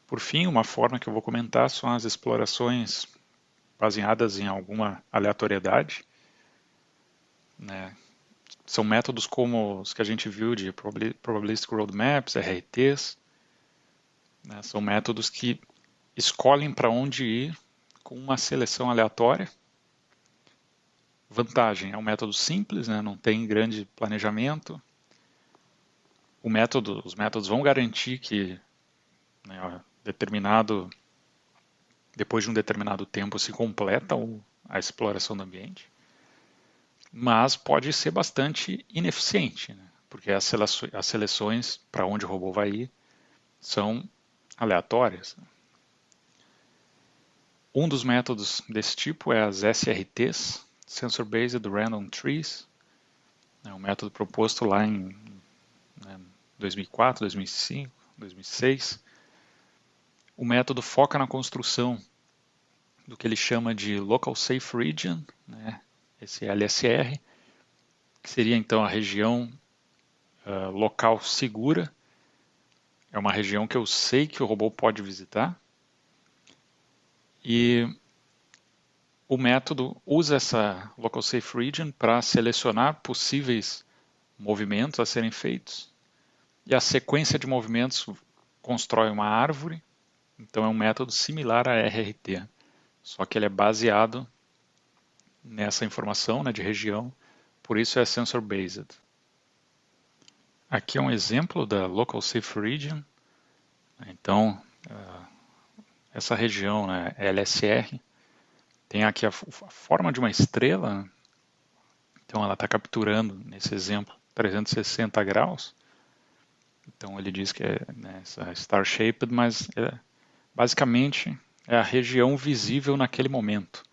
Por fim, uma forma que eu vou comentar são as explorações baseadas em alguma aleatoriedade, né? São métodos como os que a gente viu de Probabilistic Roadmaps, RRTs, né? São métodos que escolhem para onde ir com uma seleção aleatória. Vantagem, é um método simples, né? Não tem grande planejamento. Os métodos vão garantir que, né, depois de um determinado tempo se completa a exploração do ambiente, mas pode ser bastante ineficiente, né? Porque as seleções para onde o robô vai ir são aleatórias. Um dos métodos desse tipo é as SRTs, Sensor Based Random Trees, é um método proposto lá em 2004, 2005, 2006. O método foca na construção do que ele chama de Local Safe Region, né, esse LSR, que seria então a região local segura. É uma região que eu sei que o robô pode visitar. E o método usa essa Local Safe Region para selecionar possíveis movimentos a serem feitos. E a sequência de movimentos constrói uma árvore. Então é um método similar a RRT, só que ele é baseado nessa informação, né, de região, por isso é sensor based. Aqui é um exemplo da Local Safe Region. Então, essa região, né, LSR, tem aqui a forma de uma estrela. Então ela está capturando, nesse exemplo, 360 graus. Então ele diz que é, né, essa star-shaped, mas basicamente é a região visível naquele momento,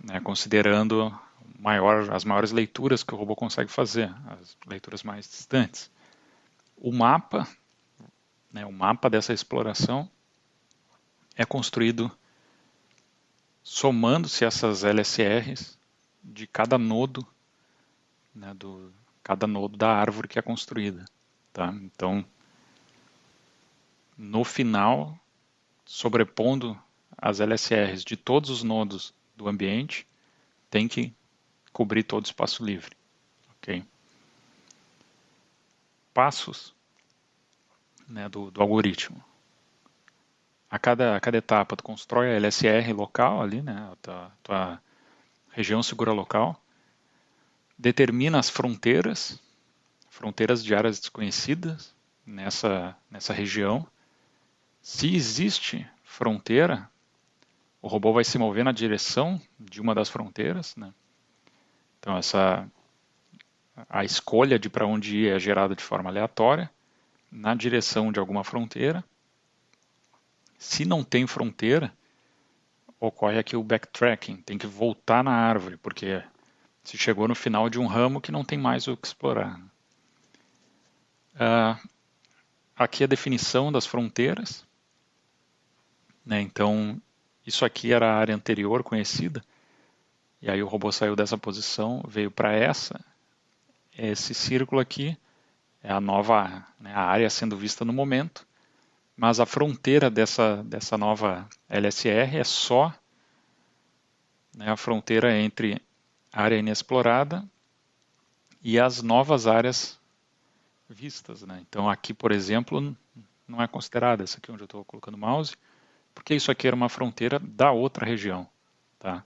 né, considerando as maiores leituras que o robô consegue fazer, as leituras mais distantes. O mapa, né, o mapa dessa exploração é construído somando-se essas LSRs de cada nodo, né, cada nodo da árvore que é construída. Tá? Então, no final, sobrepondo as LSRs de todos os nodos do ambiente, tem que cobrir todo o espaço livre. Okay? Passos, né, do algoritmo. A cada etapa, tu constrói a LSR local ali, né, a tua região segura local, determina as fronteiras de áreas desconhecidas nessa região. Se existe fronteira, o robô vai se mover na direção de uma das fronteiras, né? Então a escolha de para onde ir é gerada de forma aleatória, na direção de alguma fronteira. Se não tem fronteira, ocorre aqui o backtracking, tem que voltar na árvore, porque se chegou no final de um ramo que não tem mais o que explorar. Aqui a definição das fronteiras, né? Então isso aqui era a área anterior conhecida, e aí o robô saiu dessa posição, veio para essa. Esse círculo aqui é a nova, né, a área sendo vista no momento, mas a fronteira dessa nova LSR é só, né, a fronteira entre a área inexplorada e as novas áreas vistas. Né? Então aqui, por exemplo, não é considerada essa aqui onde eu estou colocando o mouse, porque isso aqui era uma fronteira da outra região. Tá?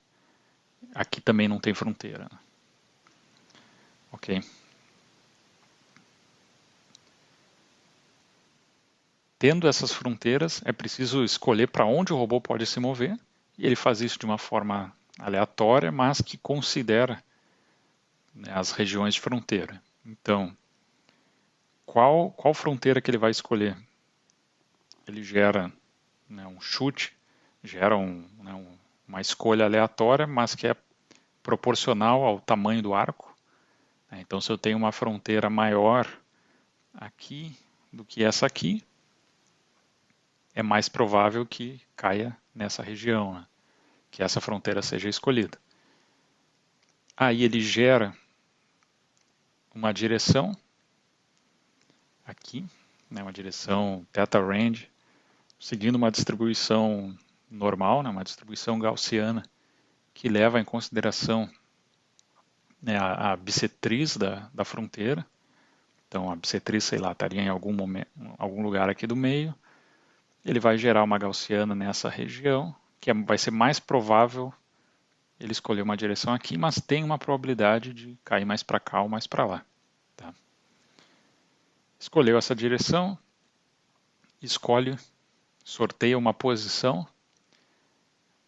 Aqui também não tem fronteira. Ok. Tendo essas fronteiras, é preciso escolher para onde o robô pode se mover, e ele faz isso de uma forma aleatória, mas que considera, né, as regiões de fronteira. Então, qual fronteira que ele vai escolher? Ele gera, né, um chute, gera uma escolha aleatória, mas que é proporcional ao tamanho do arco. Então, se eu tenho uma fronteira maior aqui do que essa aqui, é mais provável que caia nessa região, né? Que essa fronteira seja escolhida. Aí ele gera uma direção aqui, né, uma direção theta range seguindo uma distribuição normal, né, uma distribuição gaussiana, que leva em consideração, né, a bissetriz da fronteira. Então, a bissetriz, sei lá, estaria em algum lugar aqui do meio. Ele vai gerar uma gaussiana nessa região, que vai ser mais provável ele escolher uma direção aqui, mas tem uma probabilidade de cair mais para cá ou mais para lá. Tá? Escolheu essa direção, sorteia uma posição,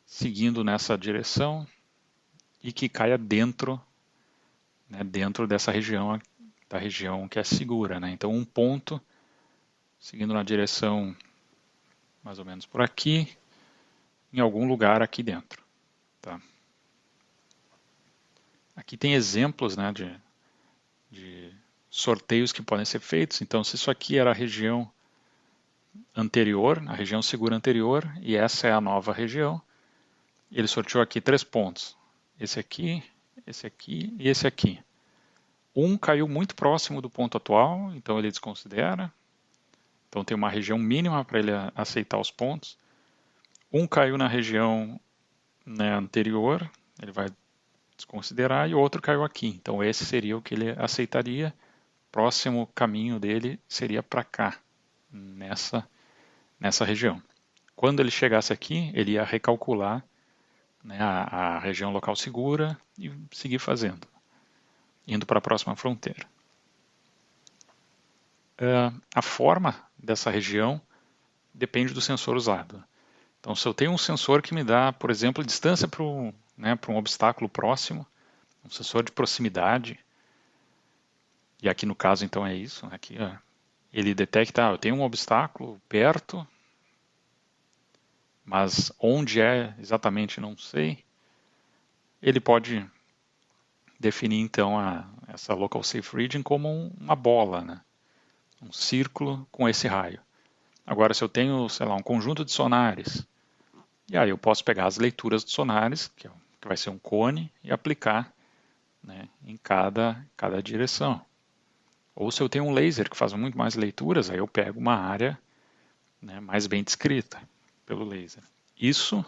seguindo nessa direção, e que caia dentro, né, dentro dessa região, da região que é segura. Né? Então, um ponto, seguindo na direção mais ou menos por aqui, em algum lugar aqui dentro. Tá? Aqui tem exemplos, né, de sorteios que podem ser feitos. Então, se isso aqui era a região anterior, a região segura anterior, e essa é a nova região, ele sorteou aqui 3 pontos. Esse aqui e esse aqui. Um caiu muito próximo do ponto atual, então ele desconsidera. Então tem uma região mínima para ele aceitar os pontos. Um caiu na região, né, anterior, ele vai desconsiderar, e o outro caiu aqui. Então esse seria o que ele aceitaria. Próximo caminho dele seria para cá, nessa região. Quando ele chegasse aqui, ele ia recalcular, né, a região local segura e seguir fazendo, indo para a próxima fronteira. A forma dessa região depende do sensor usado. Então, se eu tenho um sensor que me dá, por exemplo, distância para um obstáculo próximo, um sensor de proximidade, e aqui no caso então é isso, aqui ele detecta, eu tenho um obstáculo perto, mas onde é exatamente não sei, ele pode definir então essa Local Safe Region como uma bola, né? Um círculo com esse raio. Agora, se eu tenho, sei lá, um conjunto de sonares, e aí eu posso pegar as leituras dos sonares, que vai ser um cone, e aplicar, né, em cada direção. Ou se eu tenho um laser que faz muito mais leituras, aí eu pego uma área, né, mais bem descrita pelo laser. Isso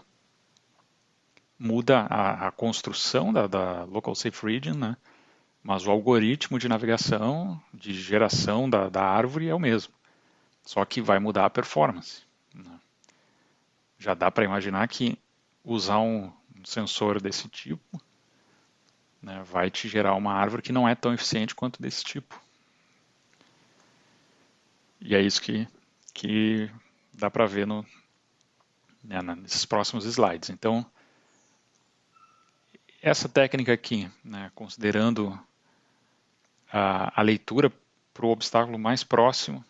muda a construção da Local Safe Region, né, mas o algoritmo de navegação, de geração da árvore é o mesmo. Só que vai mudar a performance. Né? Já dá para imaginar que usar um sensor desse tipo, né, vai te gerar uma árvore que não é tão eficiente quanto desse tipo. E é isso que dá para ver né, nesses próximos slides. Então, essa técnica aqui, né, considerando a leitura para o obstáculo mais próximo,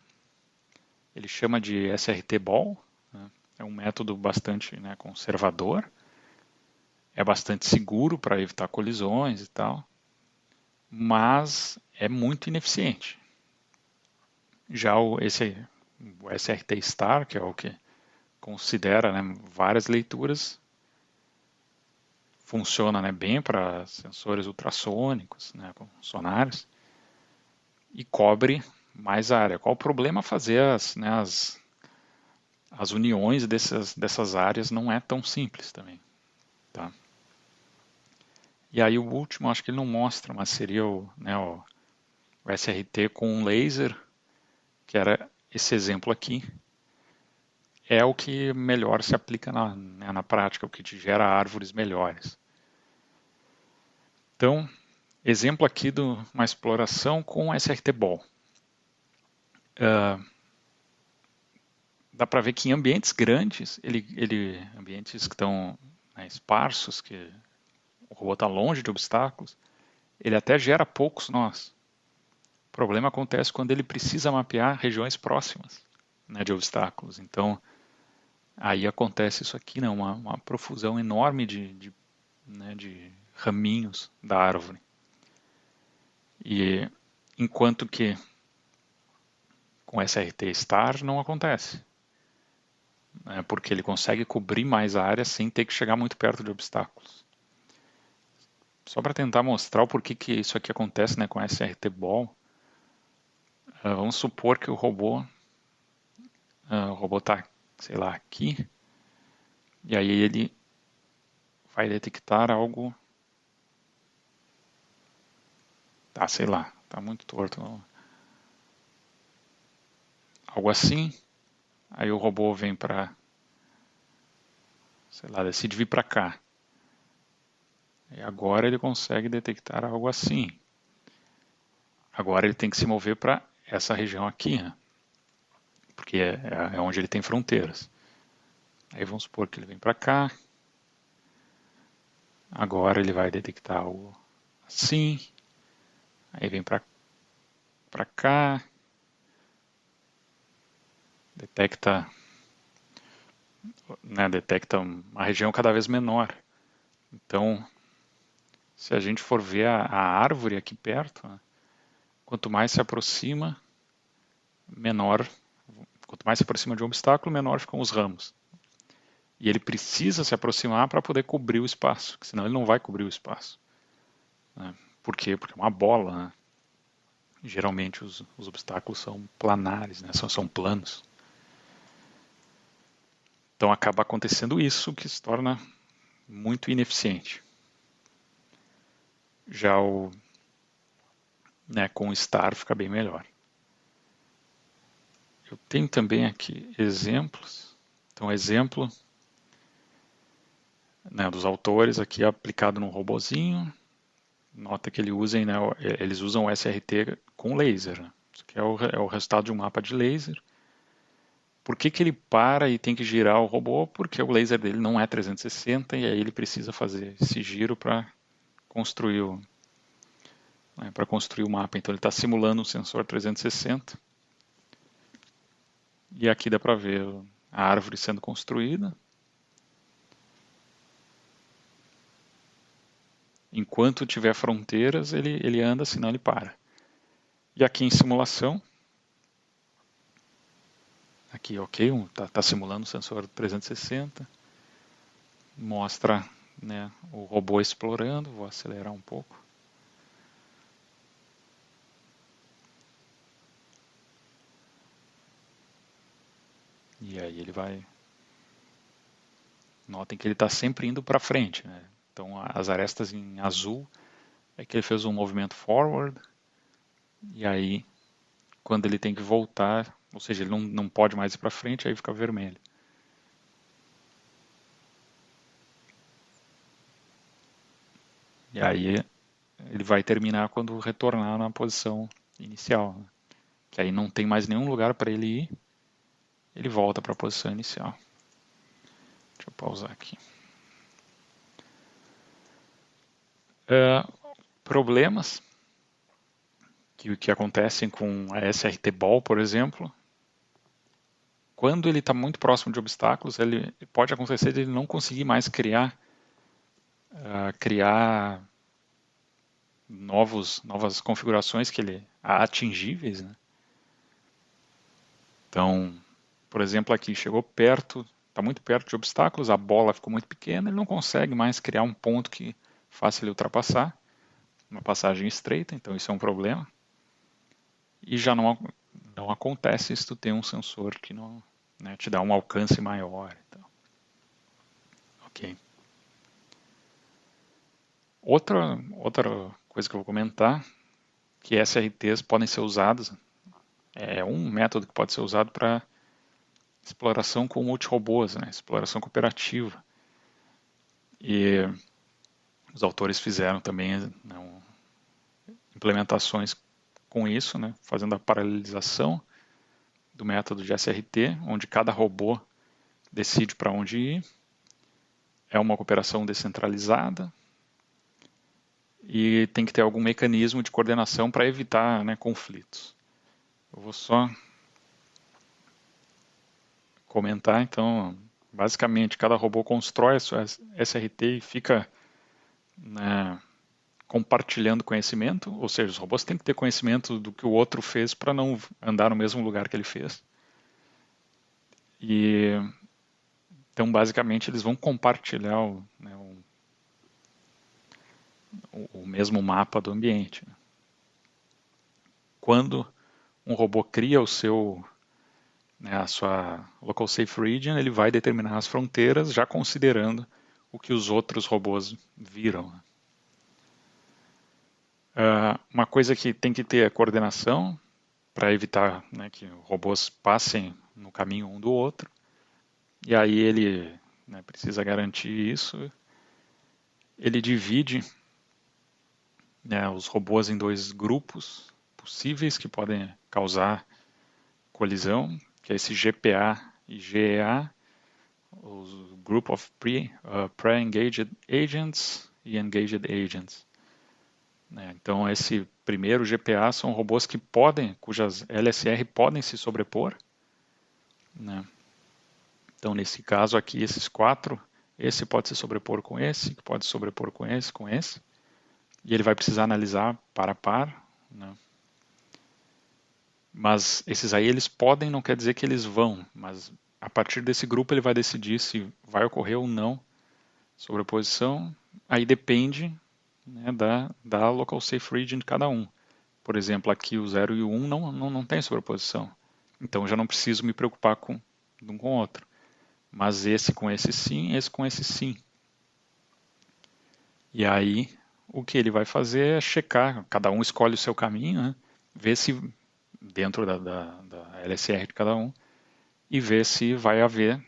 ele chama de SRT-Ball. Né, é um método bastante, né, conservador, é bastante seguro para evitar colisões e tal, mas é muito ineficiente. Já o SRT-Star, que é o que considera, né, várias leituras, funciona, né, bem para sensores ultrassônicos, né, com sonares, e cobre mais área. Qual o problema? Fazer as uniões dessas áreas não é tão simples também. Tá? E aí o último, acho que ele não mostra, mas seria o SRT com um laser, que era esse exemplo aqui. É o que melhor se aplica na prática, o que te gera árvores melhores. Então, exemplo aqui de uma exploração com SRT-Ball. Dá para ver que em ambientes grandes, ambientes que estão, né, esparsos, que o robô está longe de obstáculos, ele até gera poucos nós. O problema acontece quando ele precisa mapear regiões próximas, né, de obstáculos. Então, aí acontece isso aqui, né, uma profusão enorme de raminhos da árvore. E enquanto que com SRT Star não acontece. Né, porque ele consegue cobrir mais a área sem ter que chegar muito perto de obstáculos. Só para tentar mostrar o porquê que isso aqui acontece, né, com SRT-Ball, vamos supor que o robô está sei lá, aqui, e aí ele vai detectar algo, tá, sei lá, tá muito torto, algo assim, aí o robô vem para, sei lá, decide vir para cá, e agora ele consegue detectar algo assim, agora ele tem que se mover para essa região aqui, né? Porque é onde ele tem fronteiras. Aí vamos supor que ele vem para cá, agora ele vai detectar algo assim, aí vem para cá, detecta, né, detecta uma região cada vez menor. Então, se a gente for ver a árvore aqui perto, né, quanto mais se aproxima, menor, quanto mais se aproxima de um obstáculo, menor ficam os ramos. E ele precisa se aproximar para poder cobrir o espaço, senão ele não vai cobrir o espaço. Né? Por quê? Porque é uma bola, né? Geralmente os obstáculos são planares, né? são planos. Então acaba acontecendo isso, que se torna muito ineficiente. Já com o star fica bem melhor. Eu tenho também aqui exemplos. Então, exemplo, né, dos autores aqui aplicado num robozinho. Nota que eles usam o SRT com laser. Né? Isso aqui é o resultado de um mapa de laser. Por que ele para e tem que girar o robô? Porque o laser dele não é 360 e aí ele precisa fazer esse giro para construir para construir o mapa. Então ele está simulando um sensor 360 e aqui dá para ver a árvore sendo construída. Enquanto tiver fronteiras, ele anda, senão ele para. E aqui em simulação, aqui ok, tá simulando o sensor 360, mostra, né, o robô explorando, vou acelerar um pouco. E aí ele vai. Notem que ele está sempre indo para frente. Né? Então as arestas em azul é que ele fez um movimento forward. E aí, quando ele tem que voltar, ou seja, ele não pode mais ir para frente, aí fica vermelho. E aí ele vai terminar quando retornar na posição inicial. Né? Que aí não tem mais nenhum lugar para ele ir. Ele volta para a posição inicial. Deixa eu pausar aqui. Problemas que acontecem com a SRT Ball, por exemplo. Quando ele está muito próximo de obstáculos, ele pode acontecer de ele não conseguir mais criar novas configurações atingíveis. Né? Então, por exemplo, aqui chegou perto, está muito perto de obstáculos, a bola ficou muito pequena, ele não consegue mais criar um ponto que faça ele ultrapassar, uma passagem estreita, então isso é um problema. E já não acontece se tu tem um sensor que não, né, te dá um alcance maior. Então. Ok. Outra coisa que eu vou comentar, que SRTs podem ser usados, é um método que pode ser usado para exploração com multirobôs, né, exploração cooperativa. E os autores fizeram também implementações com isso, né, fazendo a paralelização do método de SRT, onde cada robô decide para onde ir. É uma cooperação descentralizada e tem que ter algum mecanismo de coordenação para evitar, né, conflitos. Eu vou só comentar, então, basicamente, cada robô constrói a sua SRT e fica, né, compartilhando conhecimento, ou seja, os robôs têm que ter conhecimento do que o outro fez para não andar no mesmo lugar que ele fez. E então, basicamente, eles vão compartilhar o mesmo mapa do ambiente. Quando um robô cria né, a sua local safe region, ele vai determinar as fronteiras já considerando o que os outros robôs viram. Uma coisa que tem que ter é coordenação para evitar, né, que robôs passem no caminho um do outro. E aí ele, né, precisa garantir isso. Ele divide, né, os robôs em dois grupos possíveis que podem causar colisão, que é esse GPA e GEA, os Group of Pre-Engaged Agents e Engaged Agents. Então, esse primeiro GPA são robôs que podem, cujas LSR podem se sobrepor. Né? Então, nesse caso aqui, esses quatro, esse pode se sobrepor com esse, que pode se sobrepor com esse. E ele vai precisar analisar par a par. Né? Mas esses aí, eles podem, não quer dizer que eles vão, mas a partir desse grupo ele vai decidir se vai ocorrer ou não sobreposição. Aí depende, né, da local safe region de cada um. Por exemplo, aqui o 0 e o 1 não tem sobreposição. Então já não preciso me preocupar com um com o outro. Mas esse com esse sim, esse com esse sim. E aí o que ele vai fazer é checar, cada um escolhe o seu caminho, né, ver se dentro da LSR de cada um, e ver se vai haver,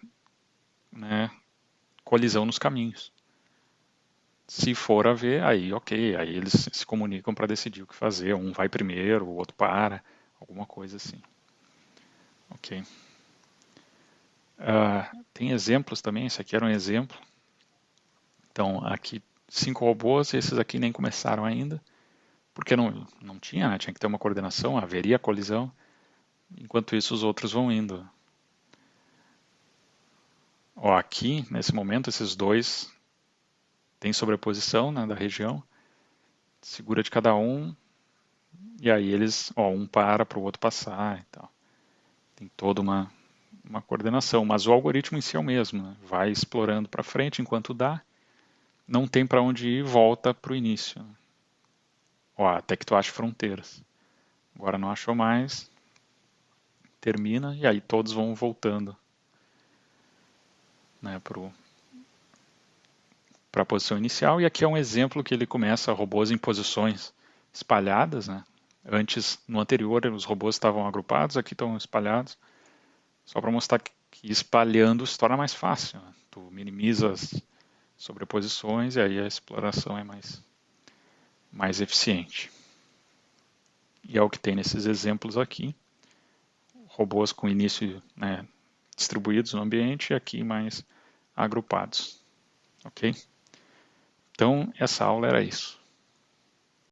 né, colisão nos caminhos. Se for haver, aí ok, aí eles se comunicam para decidir o que fazer, um vai primeiro, o outro para, alguma coisa assim. Ok. Tem exemplos também, esse aqui era um exemplo. Então, aqui 5 robôs, esses aqui nem começaram ainda, porque não tinha, né? Tinha que ter uma coordenação, haveria colisão. Enquanto isso, os outros vão indo. Ó, aqui, nesse momento, esses dois têm sobreposição, né, da região, segura de cada um, e aí eles, ó, um para o outro passar e tal. Tem toda uma coordenação, mas o algoritmo em si é o mesmo, né? Vai explorando para frente enquanto dá, não tem para onde ir, volta para o início. Ó, até que tu ache fronteiras. Agora não achou mais, termina e aí todos vão voltando, né, para a posição inicial. E aqui é um exemplo que ele começa robôs em posições espalhadas. Né? Antes, no anterior, os robôs estavam agrupados, aqui estão espalhados. Só para mostrar que espalhando se torna mais fácil. Né? Tu minimiza as sobreposições e aí a exploração é mais eficiente. E é o que tem nesses exemplos aqui. Robôs com início, né, distribuídos no ambiente e aqui mais agrupados. Ok? Então, essa aula era isso.